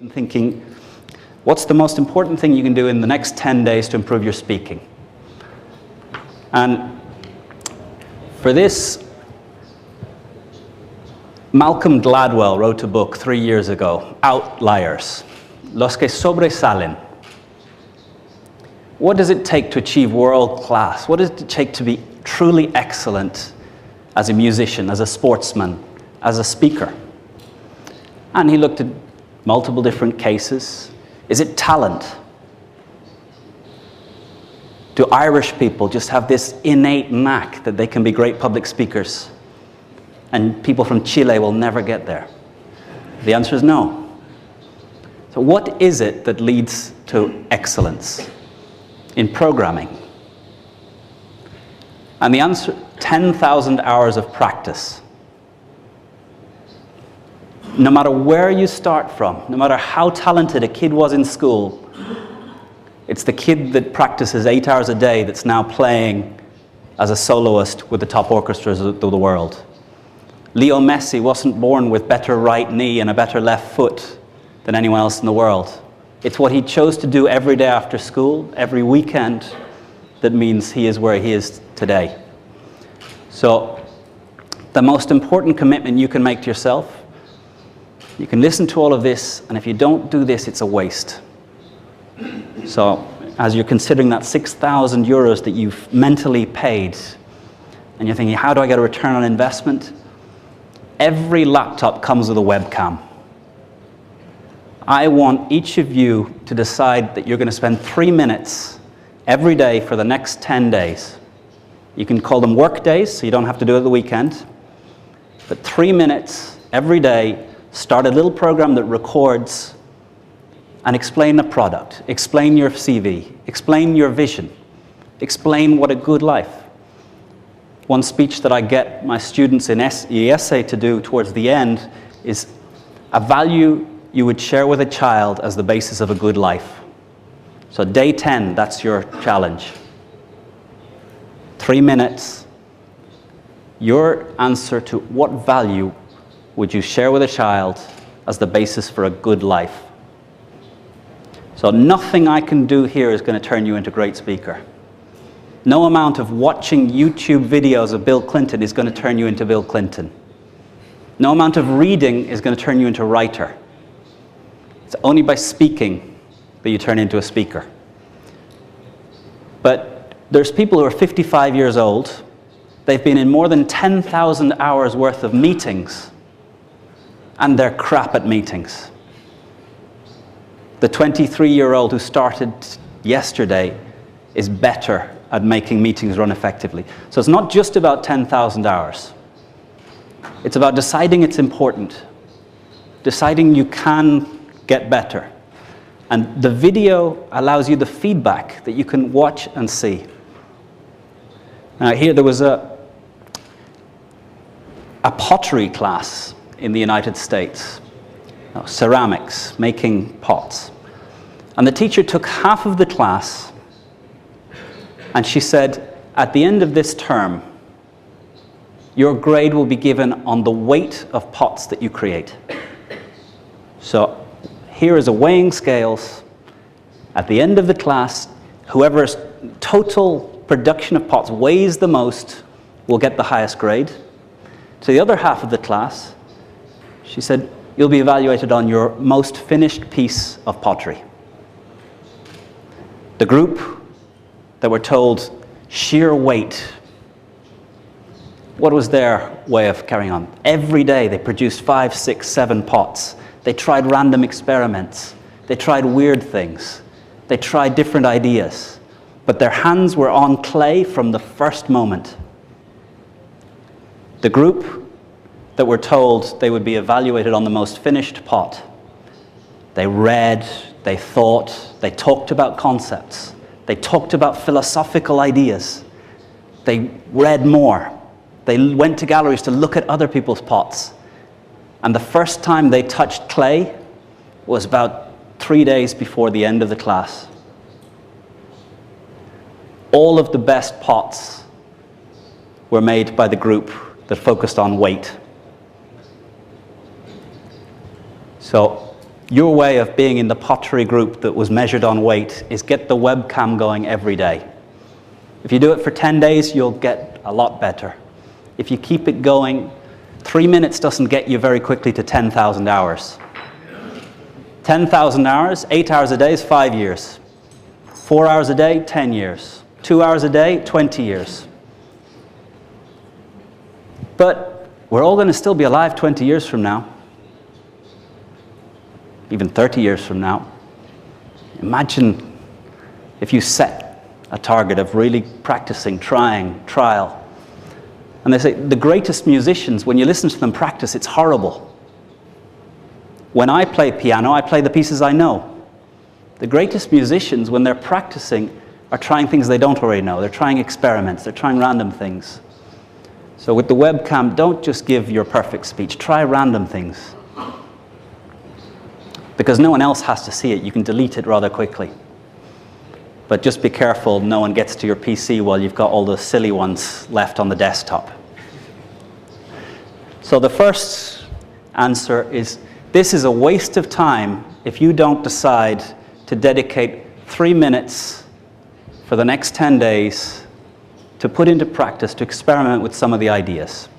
and thinking, what's the most important thing you can do in the next 10 days to improve your speaking? And for this, Malcolm Gladwell wrote a book 3 years ago, Outliers, Los que sobresalen. What does it take to achieve world class? What does it take to be truly excellent as a musician, as a sportsman, as a speaker? And he looked at multiple different cases. Is it talent? Do Irish people just have this innate knack that they can be great public speakers and people from Chile will never get there? The answer is no. So what is it that leads to excellence in programming? And the answer, 10,000 hours of practice. No matter where you start from, no matter how talented a kid was in school, it's the kid that practices 8 hours a day that's now playing as a soloist with the top orchestras of the world. Leo Messi wasn't born with better right knee and a better left foot than anyone else in the world. It's what he chose to do every day after school, every weekend, that means he is where he is today. So the most important commitment you can make to yourself, you can listen to all of this, and if you don't do this, it's a waste. So as you're considering that 6,000 euros that you've mentally paid, and you're thinking, how do I get a return on investment? Every laptop comes with a webcam. I want each of you to decide that you're going to spend 3 minutes every day for the next 10 days. You can call them work days, so you don't have to do it at the weekend. But 3 minutes every day, start a little program that records and explain the product, explain your CV, explain your vision, explain what a good life. One speech that I get my students in IESE to do towards the end is a value you would share with a child as the basis of a good life. So day 10, that's your challenge. 3 minutes, your answer to what value would you share with a child as the basis for a good life? So nothing I can do here is going to turn you into a great speaker. No amount of watching YouTube videos of Bill Clinton is going to turn you into Bill Clinton. No amount of reading is going to turn you into a writer. It's only by speaking that you turn into a speaker. But there's people who are 55 years old. They've been in more than 10,000 hours worth of meetings, and they're crap at meetings. The 23-year-old who started yesterday is better at making meetings run effectively. So it's not just about 10,000 hours. It's about deciding it's important, deciding you can get better. And the video allows you the feedback that you can watch and see. Now here there was a pottery class in the United States, ceramics, making pots. And the teacher took half of the class and she said, at the end of this term, your grade will be given on the weight of pots that you create. So here is a weighing scales. At the end of the class, whoever's total production of pots weighs the most will get the highest grade. To the other half of the class, she said, you'll be evaluated on your most finished piece of pottery. The group that were told sheer weight, what was their way of carrying on? Every day they produced 5, 6, 7 pots. They tried random experiments. They tried weird things. They tried different ideas. But their hands were on clay from the first moment. The group that were told they would be evaluated on the most finished pot, they read, they thought, they talked about concepts. They talked about philosophical ideas. They read more. They went to galleries to look at other people's pots. And the first time they touched clay was about 3 days before the end of the class. All of the best pots were made by the group that focused on weight. So Your way of being in the pottery group that was measured on weight is get the webcam going every day. If you do it for 10 days, you'll get a lot better. If you keep it going, 3 minutes doesn't get you very quickly to 10,000 hours. 10,000 hours, 8 hours a day is 5 years. 4 hours a day, 10 years. 2 hours a day, 20 years. But we're all going to still be alive 20 years from now. Even 30 years from now. Imagine if you set a target of really practicing, trying, trial. And they say the greatest musicians, when you listen to them practice, it's horrible. When I play piano, I play the pieces I know. The greatest musicians, when they're practicing, are trying things they don't already know. They're trying experiments. They're trying random things. So with the webcam, don't just give your perfect speech. Try random things. Because no one else has to see it. You can delete it rather quickly. But just be careful no one gets to your PC while you've got all the silly ones left on the desktop. So the first answer is, this is a waste of time if you don't decide to dedicate 3 minutes for the next 10 days to put into practice, to experiment with some of the ideas.